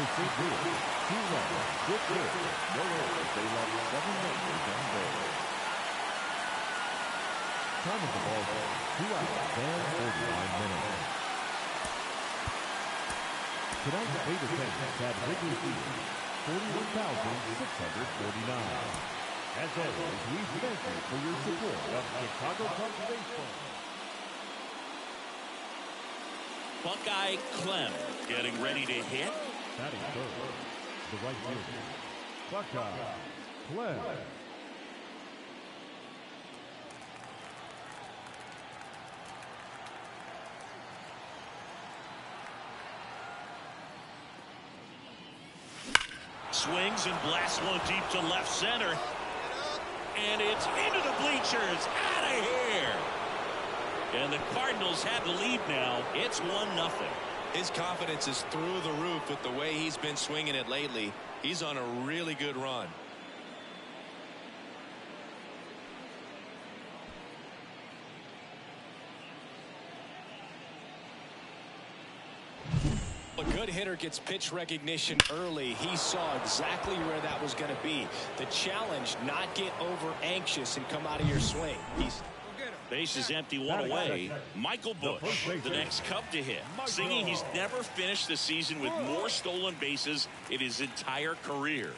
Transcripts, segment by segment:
For St. Louis, 2 runs, 6 hits, no errors. They left 7 runners on base. Time of the ball game, 2 hours and 49 minutes. Tonight's eight attendance at Wrigley Field, 41,649. As always, we thank you for your support of Chicago Cubs baseball. Buckeye Clem getting ready to hit. Batting third, the right fielder, Buckeye Clem. Swings and blasts one deep to left center. And it's into the bleachers. Out of here. And the Cardinals have the lead now. It's 1-0. His confidence is through the roof with the way he's been swinging it lately. He's on a really good run. A good hitter gets pitch recognition early. He saw exactly where that was going to be. The challenge, not get over anxious and come out of your swing. Base is empty, 1 away. Michael Busch, the next Cub to hit. Singing he's never finished the season with more stolen bases in his entire career.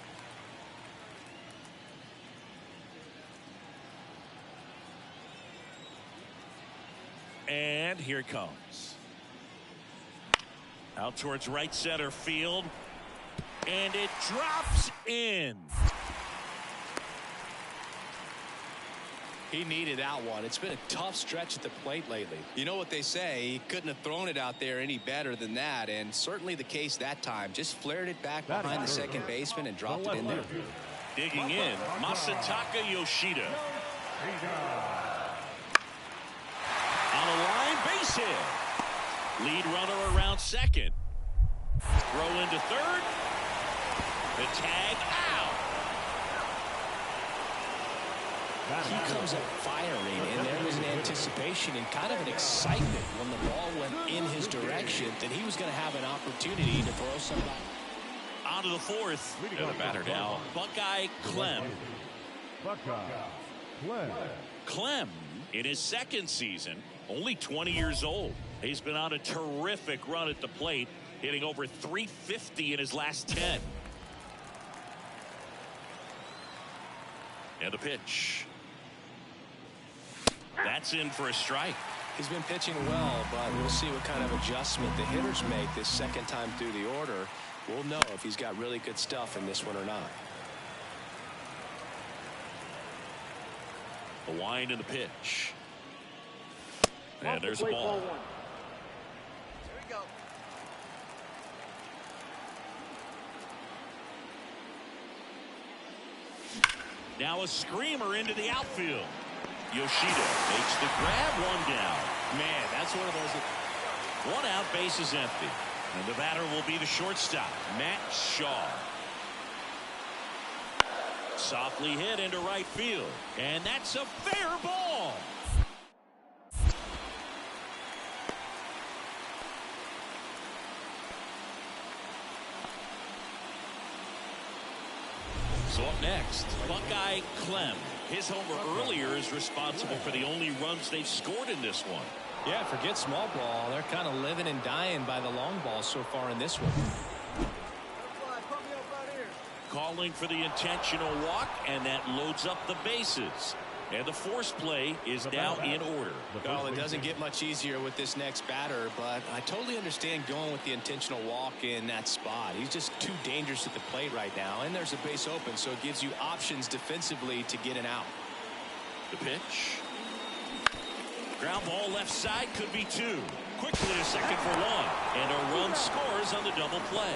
And here it comes. Out towards right center field. And it drops in. He needed that one. It's been a tough stretch at the plate lately. You know what they say, he couldn't have thrown it out there any better than that, and certainly the case that time. Just flared it back behind the second baseman and dropped it in there. Digging in, Masataka Yoshida. On a line, base hit. Lead runner around second. Throw into third. The tag out. He comes up firing, and there was an anticipation and kind of an excitement when the ball went in his direction that he was going to have an opportunity to throw somebody. On to the fourth. And the batter now, Buckeye Clem. Buckeye Clem. Clem, in his second season, only 20 years old. He's been on a terrific run at the plate, hitting over .350 in his last 10. And the pitch. That's in for a strike. He's been pitching well, but we'll see what kind of adjustment the hitters make this second time through the order. We'll know if he's got really good stuff in this one or not. The wind and the pitch. And there's a ball. Here we go. Now a screamer into the outfield. Yoshida makes the grab, 1 down. Man, that's one of those. 1 out, base is empty. And the batter will be the shortstop, Matt Shaw. Softly hit into right field. And that's a fair ball. So up next, Buckeye Clem. His homer earlier is responsible for the only runs they've scored in this one. Yeah, forget small ball. They're kind of living and dying by the long ball so far in this one. Calling for the intentional walk, and that loads up the bases. And the force play is now in order. Well, it doesn't get much easier with this next batter, but I totally understand going with the intentional walk in that spot. He's just too dangerous at the plate right now, and there's a base open, so it gives you options defensively to get an out. The pitch. Ground ball left side, could be 2. Quickly to second for 1. And a run scores on the double play.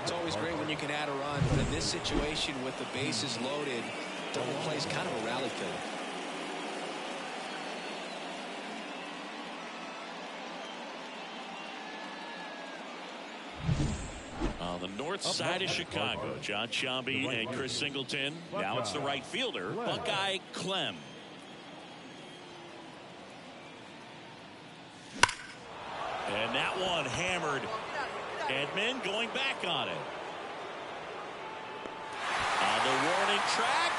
It's always great when you can add a run, but in this situation with the bases loaded, double play is kind of a rally killer. On the north side of Chicago, John Sciambi and Chris Singleton. Now it's the right fielder, Buckeye Clem. And that one hammered. Edman going back on it. On the warning track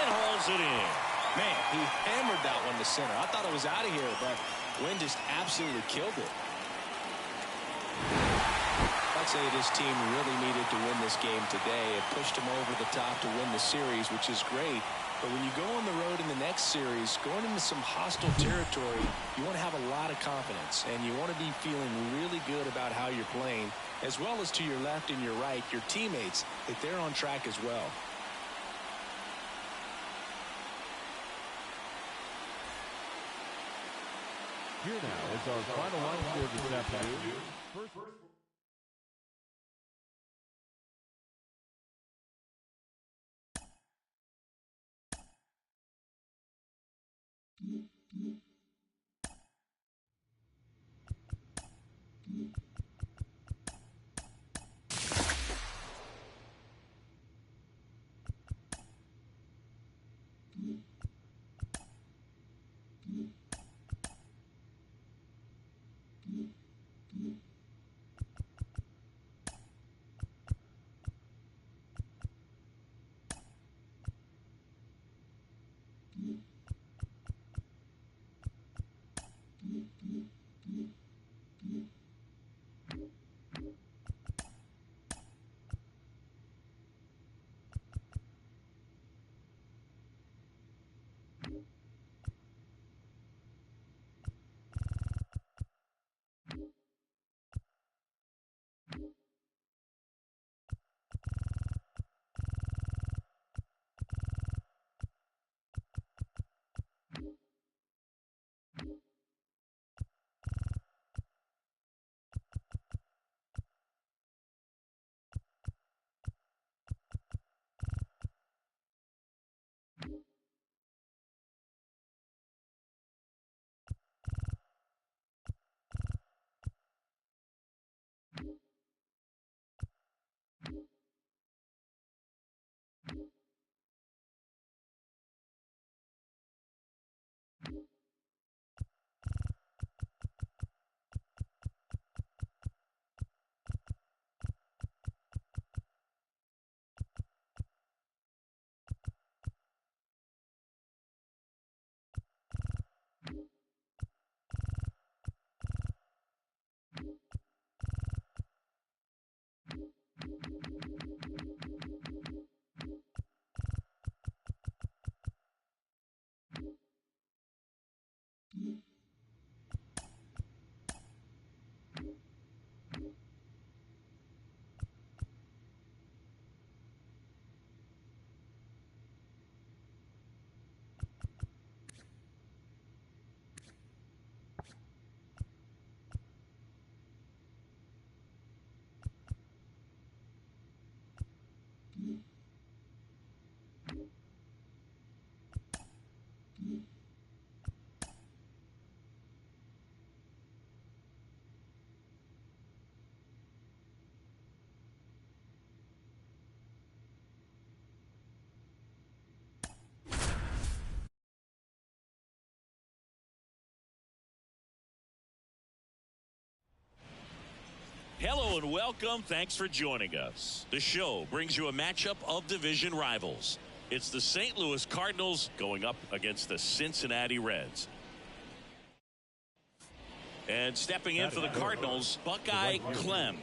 and hauls it in. Man, he hammered that one to center. I thought it was out of here, but Wynn just absolutely killed it. I'd say this team really needed to win this game today. It pushed them over the top to win the series, which is great. But when you go on the road in the next series, going into some hostile territory, you want to have a lot of confidence, and you want to be feeling really good about how you're playing, as well as to your left and your right, your teammates, that they're on track as well. Here now is our final line score this afternoon. First Hello and welcome. Thanks for joining us. The show brings you a matchup of division rivals. It's the St. Louis Cardinals going up against the Cincinnati Reds. And stepping in for the Cardinals, Buckeye Clem.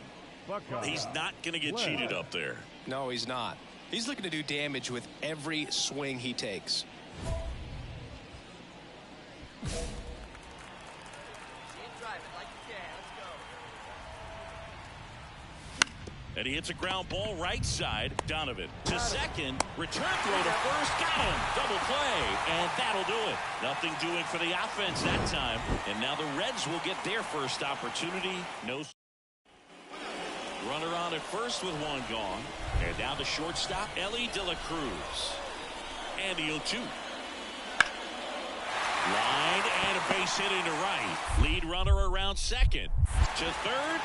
He's not going to get cheated up there. No, he's not. He's looking to do damage with every swing he takes. And he hits a ground ball right side. Donovan to second. Return throw to first. Got him. Double play. And that'll do it. Nothing doing for the offense that time. And now the Reds will get their first opportunity. No runner on at first with one gone. And now the shortstop, Ellie De La Cruz. And the 0-2. Line and a base hit into right. Lead runner around second. To third.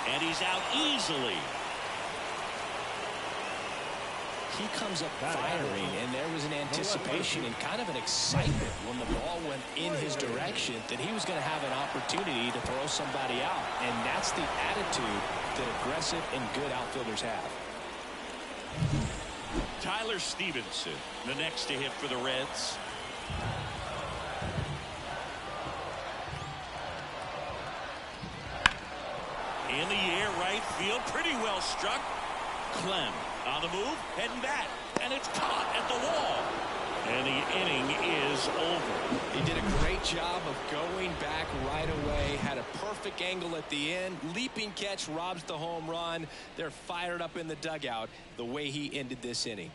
And he's out easily. he comes up firing, and there was an anticipation and kind of an excitement when the ball went in his direction that he was going to have an opportunity to throw somebody out. And that's the attitude that aggressive and good outfielders have. Tyler Stevenson, the next to hit for the Reds. In the air, right field, pretty well struck. Clem on the move, heading back, and it's caught at the wall. And the inning is over. He did a great job of going back right away. Had a perfect angle at the end. Leaping catch robs the home run. They're fired up in the dugout the way he ended this inning.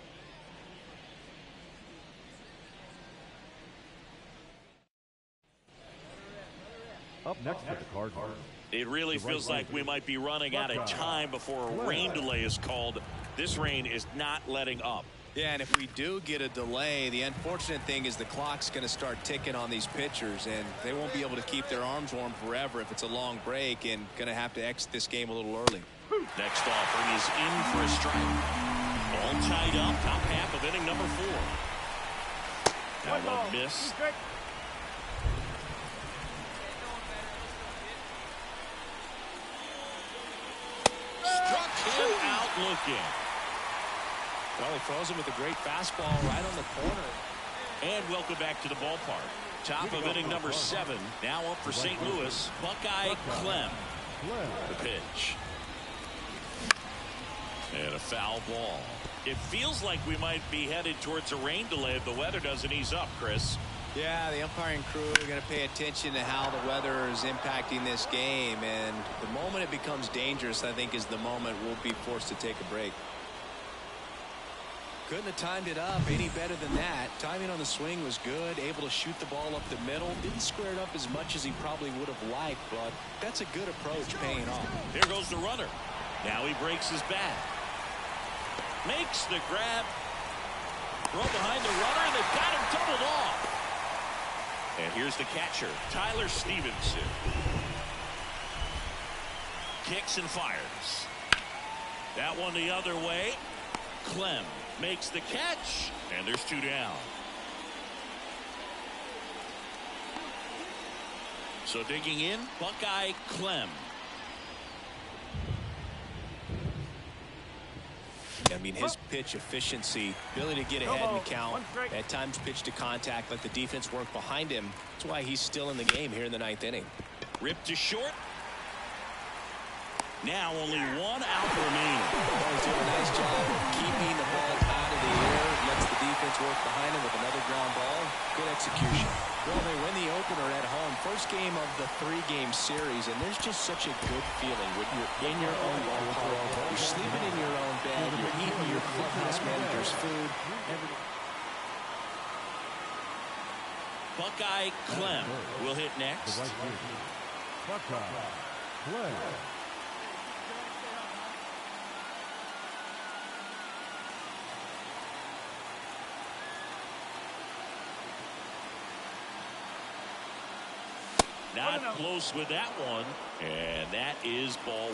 Up next for the Cardinals. It really feels like we might be running out of time before a rain delay is called. This rain is not letting up. Yeah, and if we do get a delay, the unfortunate thing is the clock's going to start ticking on these pitchers, and they won't be able to keep their arms warm forever if it's a long break, and going to have to exit this game a little early. Next offering is in for a strike. All tied up, top half of inning number 4. That one missed. Struck him out looking. Well, he throws him with a great fastball right on the corner. And welcome back to the ballpark. Top of inning number 7. Now up for St. Louis. Buckeye Clem. The pitch. And a foul ball. It feels like we might be headed towards a rain delay if the weather doesn't ease up, Chris. Yeah, the umpiring crew are going to pay attention to how the weather is impacting this game. And the moment it becomes dangerous, I think, is the moment we'll be forced to take a break. Couldn't have timed it up any better than that. Timing on the swing was good. Able to shoot the ball up the middle. Didn't square it up as much as he probably would have liked, but that's a good approach paying off. Here goes the runner. Now he breaks his bat. Makes the grab. Throw behind the runner, and they've got him doubled off. And here's the catcher, Tyler Stevenson. Kicks and fires. That one the other way. Clem makes the catch, and there's 2 down. So digging in, Buckeye Clem. I mean, his pitch efficiency, ability to get ahead in the count, at times pitch to contact, let the defense work behind him. That's why he's still in the game here in the 9th inning. Ripped to short. Now only 1 out remaining. Well, he's doing a nice job of keeping the ball out of the air. Lets the defense work behind him with another ground ball. Good execution. Well, they win the opener at home. First game of the 3-game series, and there's just such a good feeling when you're in your own ballpark. You're sleeping in your own bed. You're eating your clubhouse manager's food. Buckeye Clem will hit next. Buckeye Clem. Not close with that one, and that is ball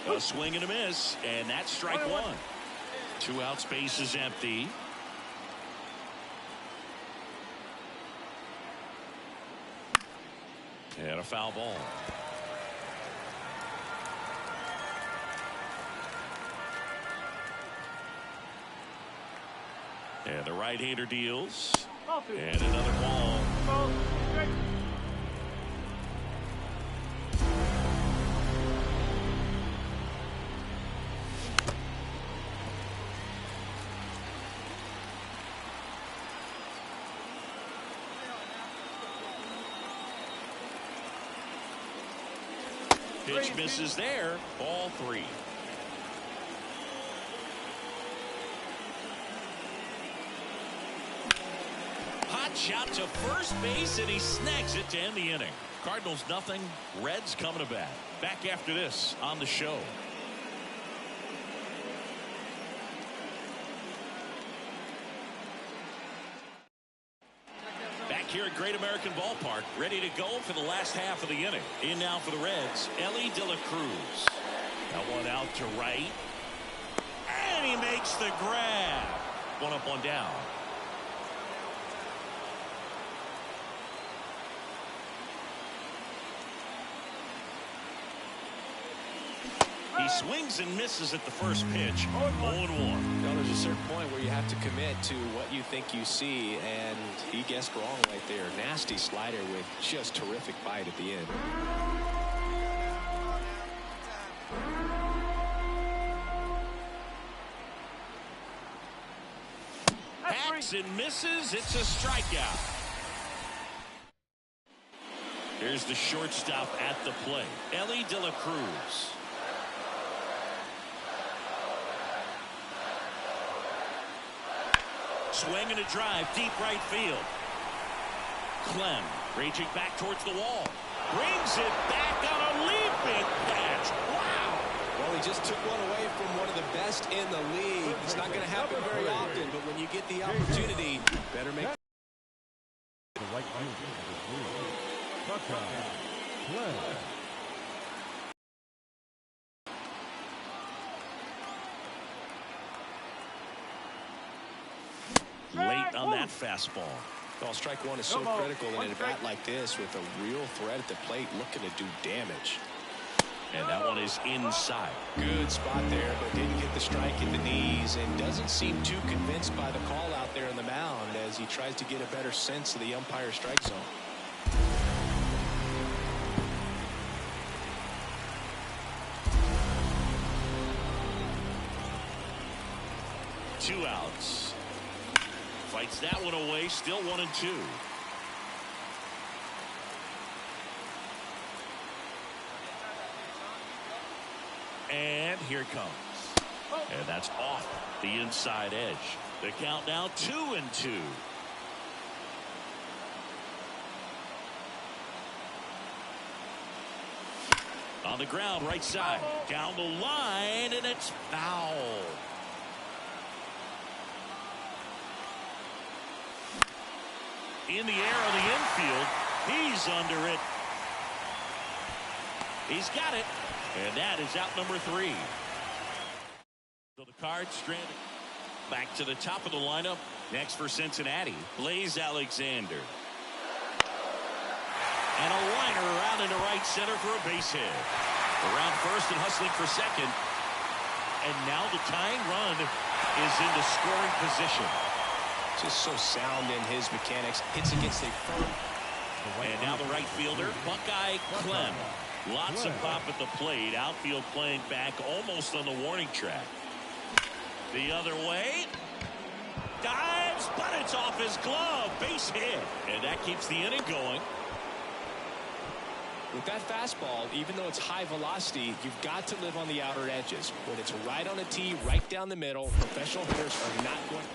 1. A swing and a miss, and that's strike 1. 2 out, space is empty. And a foul ball. And the right-hander deals. And another ball. Pitch misses there. Ball 3. Hot shot to first base, and he snags it to end the inning. Cardinals nothing. Reds coming to bat. Back after this on the show. Back here at Great American Ballpark, ready to go for the last half of the inning. In now for the Reds, Ellie De La Cruz. That one out to right. And he makes the grab. One up, one down. He swings and misses at the first pitch. 0-1. Now, there's a certain point where you have to commit to what you think you see, and he guessed wrong right there. Nasty slider with just terrific bite at the end. Hacks and misses. It's a strikeout. Here's the shortstop at the plate, Ellie De La Cruz. Swing and a drive, deep right field. Clem reaching back towards the wall. Brings it back on a leaping catch. Wow! Well, he just took one away from one of the best in the league. It's not going to happen very often, but when you get the opportunity, better make it. The right field. Buckeye. Play. Late on that fastball. Well, strike one is so critical in an at-bat like this with a real threat at the plate looking to do damage. And that one is inside. Good spot there, but didn't get the strike at the knees and doesn't seem too convinced by the call out there on the mound as he tries to get a better sense of the umpire strike zone. Two outs. Fights that one away, still 1-2. And here it comes. And that's off the inside edge. The count now 2-2. On the ground, right side. Down the line, and it's foul. In the air on the infield. He's under it. He's got it. And that is out number 3. So the Cards stranded. Back to the top of the lineup. Next for Cincinnati, Blaze Alexander. And a liner around into right center for a base hit. Around first and hustling for second. And now the tying run is into scoring position. Just so sound in his mechanics. Hits against a firm. And now the right fielder, Buckeye Clem. Lots of pop at the plate. Outfield playing back almost on the warning track. The other way. Dives, but it's off his glove. Base hit. And that keeps the inning going. With that fastball, even though it's high velocity, you've got to live on the outer edges. When it's right on a tee, right down the middle, professional hitters are not going.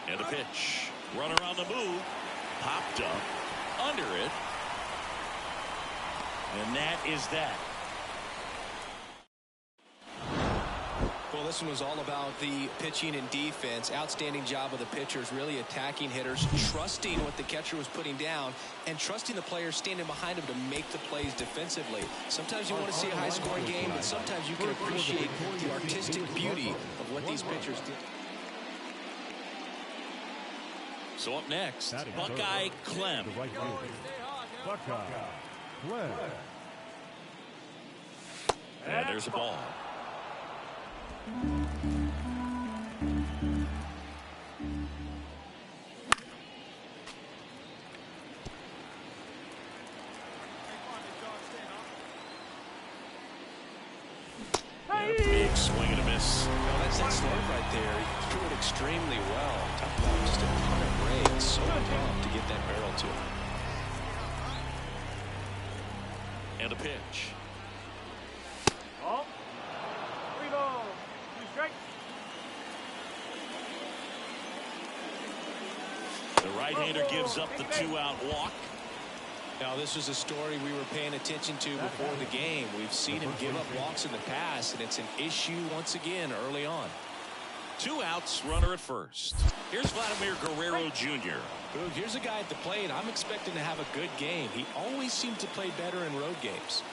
And a pitch. Runner on the move. Popped up. Under it. And that is that. Well, this one was all about the pitching and defense. Outstanding job of the pitchers, really attacking hitters, trusting what the catcher was putting down, and trusting the players standing behind him to make the plays defensively. Sometimes you want to see a high-scoring game, but sometimes you can appreciate the artistic beauty of what these pitchers did. So up next, Buckeye Clem. Buckeye Clem. And there's a ball. And a big swing and a miss. Well, that's that slurve right there. He threw it extremely well. Talk about just a ton of break. So tough to get that barrel to him. And a pitch. Oh. 3 balls. 2 strikes. The right-hander gives up the 2-out walk. Now, this was a story we were paying attention to before the game. We've seen him give up walks in the past, and it's an issue once again early on. 2 outs, runner at first. Here's Vladimir Guerrero Jr. Boog, here's a guy at the plate I'm expecting to have a good game. He always seems to play better in road games.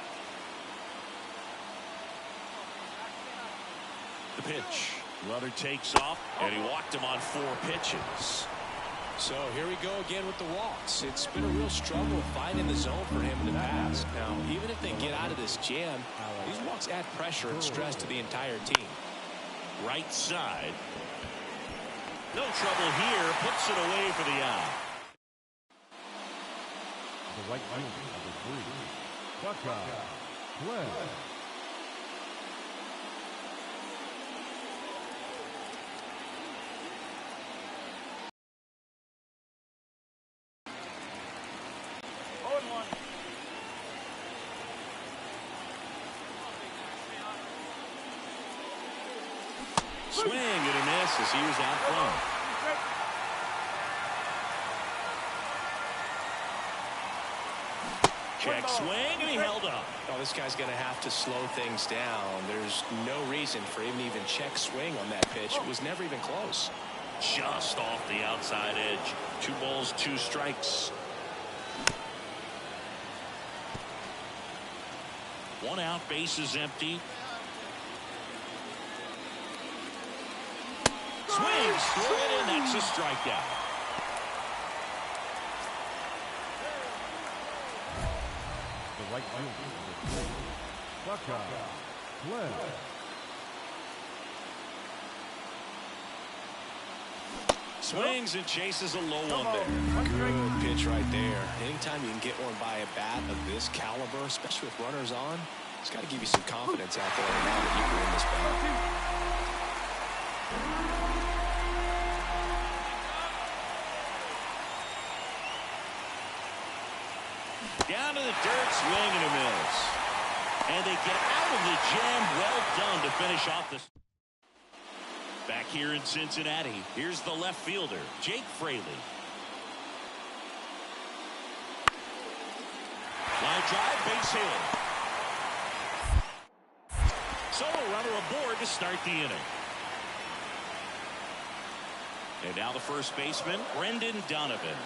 The pitch. Runner takes off, and he walked him on 4 pitches. So here we go again with the walks. It's been a real struggle finding the zone for him in the past. Now, even if they get out of this jam, these walks add pressure and stress to the entire team. Right side. No trouble here. Puts it away for the out. The right fielder, number 3, Buckeye, Clem. Swing and a miss as he was out front. Check swing, and he held up. Oh, this guy's going to have to slow things down. There's no reason for him to even check swing on that pitch. It was never even close. Just off the outside edge. 2 balls, 2 strikes. 1 out, bases empty. Swings through it, and that's a strikeout. The right fielder, number 3, Buckeye, Clem. Swings and chases a low one there. Good pitch right there. Anytime you can get one by a bat of this caliber, especially with runners on, it's got to give you some confidence out there now that you can win this battle. Down to the dirt, swing and a miss. And they get out of the jam. Well done to finish off this. Back here in Cincinnati, here's the left fielder, Jake Fraley. Line drive, base hit. So a runner aboard to start the inning. And now the first baseman, Brendan Donovan.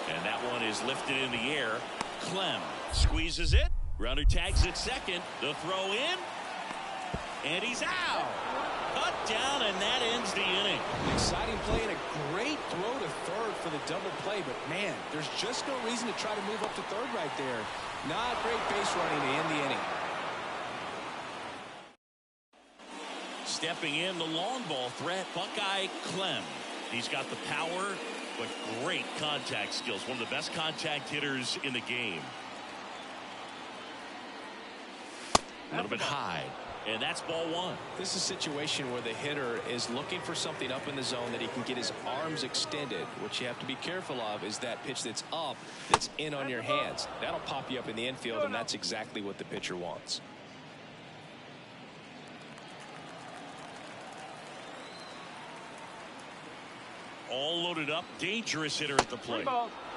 And that one is lifted in the air. Clem squeezes it. Runner tags at second. The throw in. And he's out. Cut down, and that ends the inning. Exciting play and a great throw to third for the double play. But, man, there's just no reason to try to move up to third right there. Not great base running to end the inning. Stepping in, the long ball threat, Buckeye Clem. He's got the power, but great contact skills. One of the best contact hitters in the game. A little bit high, and that's ball 1. This is a situation where the hitter is looking for something up in the zone that he can get his arms extended. What you have to be careful of is that pitch that's up, that's in on your hands. That'll pop you up in the infield, and that's exactly what the pitcher wants. All loaded up, dangerous hitter at the plate.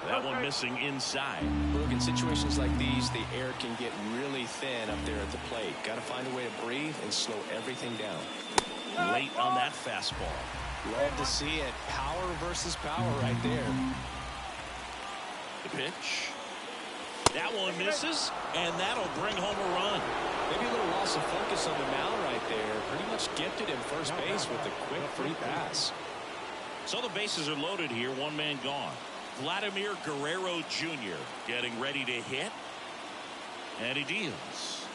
That one missing inside. Look, in situations like these, the air can get really thin up there at the plate. Got to find a way to breathe and slow everything down. Late on that fastball. Love to see it. Power versus power right there. The pitch. That one misses, and that'll bring home a run. Maybe a little loss of focus on the mound right there. Pretty much gifted him first base with a quick free pass. So the bases are loaded here. 1 man gone. Vladimir Guerrero Jr. getting ready to hit. And he deals.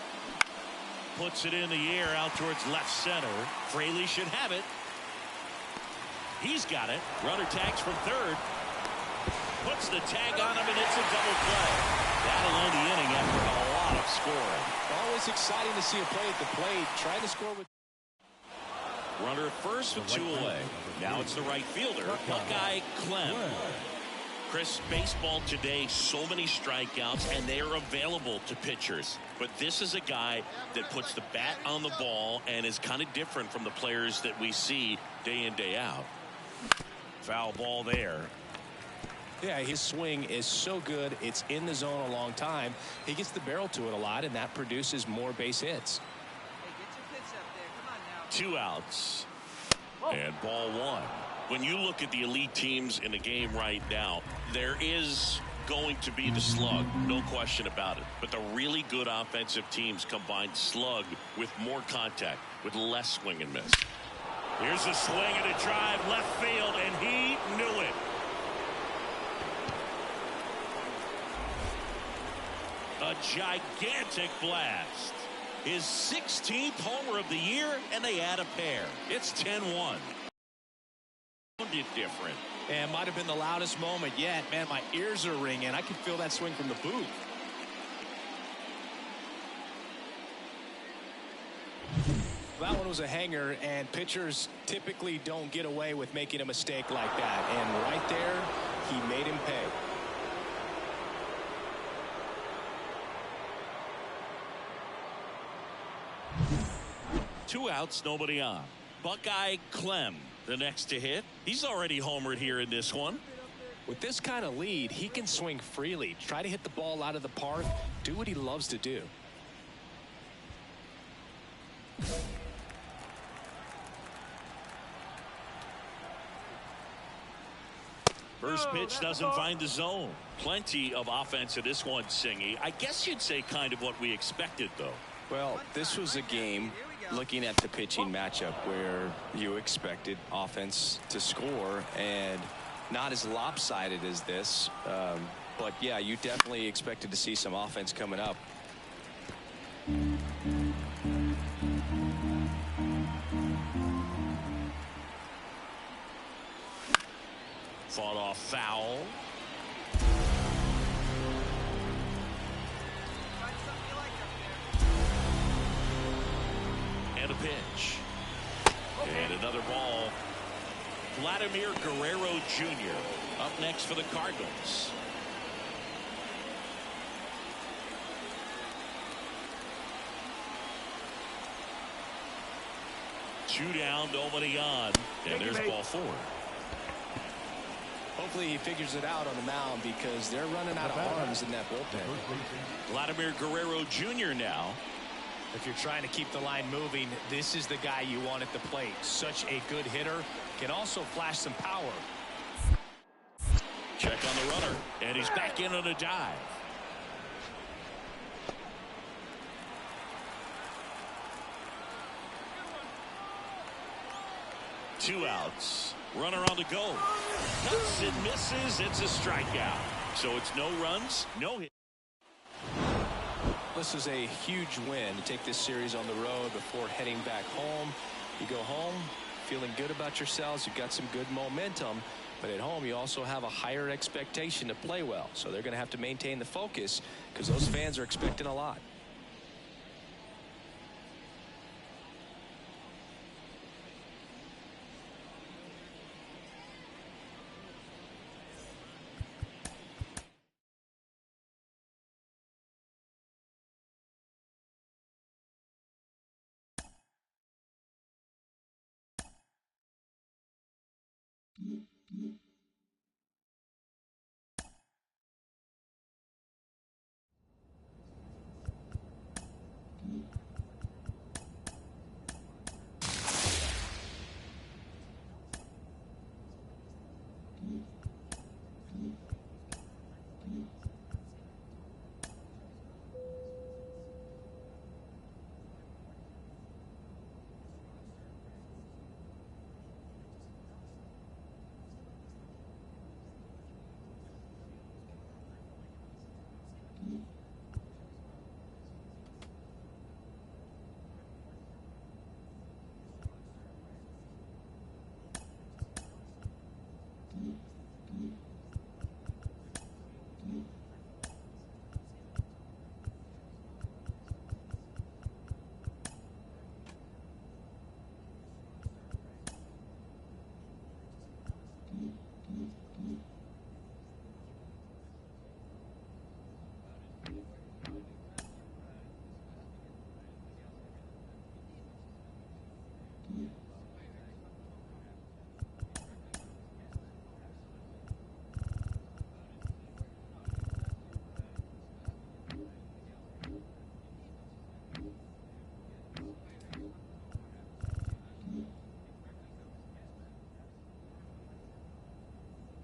Puts it in the air out towards left center. Fraley should have it. He's got it. Runner tags from third. Puts the tag on him, and it's a double play. That'll end the inning after a lot of scoring. Always exciting to see a play at the plate. Trying to score with. Runner at first with 2 away. Now it's the right fielder, Buckeye Clem. Chris, baseball today, so many strikeouts, and they are available to pitchers. But this is a guy that puts the bat on the ball and is kind of different from the players that we see day in, day out. Foul ball there. Yeah, his swing is so good. It's in the zone a long time. He gets the barrel to it a lot, and that produces more base hits. Hey, get your pitch up there. Come on now. 2 outs. And ball 1. When you look at the elite teams in the game right now, there is going to be the slug, no question about it. But the really good offensive teams combine slug with more contact, with less swing and miss. Here's a swing and a drive left field, and he knew it. A gigantic blast. His 16th homer of the year, and they add a pair. It's 10-1. Sounded different. And might have been the loudest moment yet. Man, my ears are ringing. I can feel that swing from the booth. That one was a hanger, and pitchers typically don't get away with making a mistake like that. And right there, he made him pay. Two outs, nobody on. Buckeye Clem, the next to hit. He's already homered here in this one. With this kind of lead, he can swing freely, try to hit the ball out of the park, do what he loves to do. First pitch doesn't find the zone. Plenty of offense in this one, Singy. I guess you'd say kind of what we expected, though. Well, this was a game, looking at the pitching matchup, where you expected offense to score, and not as lopsided as this. But, yeah, you definitely expected to see some offense coming up. Fought off foul. Find something you like up there. And a pitch. And another ball. Vladimir Guerrero Jr. up next for the Cardinals. Two down, nobody on. And there's ball 4. Hopefully he figures it out on the mound, because they're running out of arms in that bullpen. Vladimir Guerrero Jr. now. If you're trying to keep the line moving, this is the guy you want at the plate. Such a good hitter. Can also flash some power. Check on the runner. And he's back in on a dive. Two outs. Runner on the go. Cuts and misses. It's a strikeout. So it's no runs, no hit. This is a huge win to take this series on the road before heading back home. You go home feeling good about yourselves. You've got some good momentum. But at home, you also have a higher expectation to play well. So they're going to have to maintain the focus, because those fans are expecting a lot.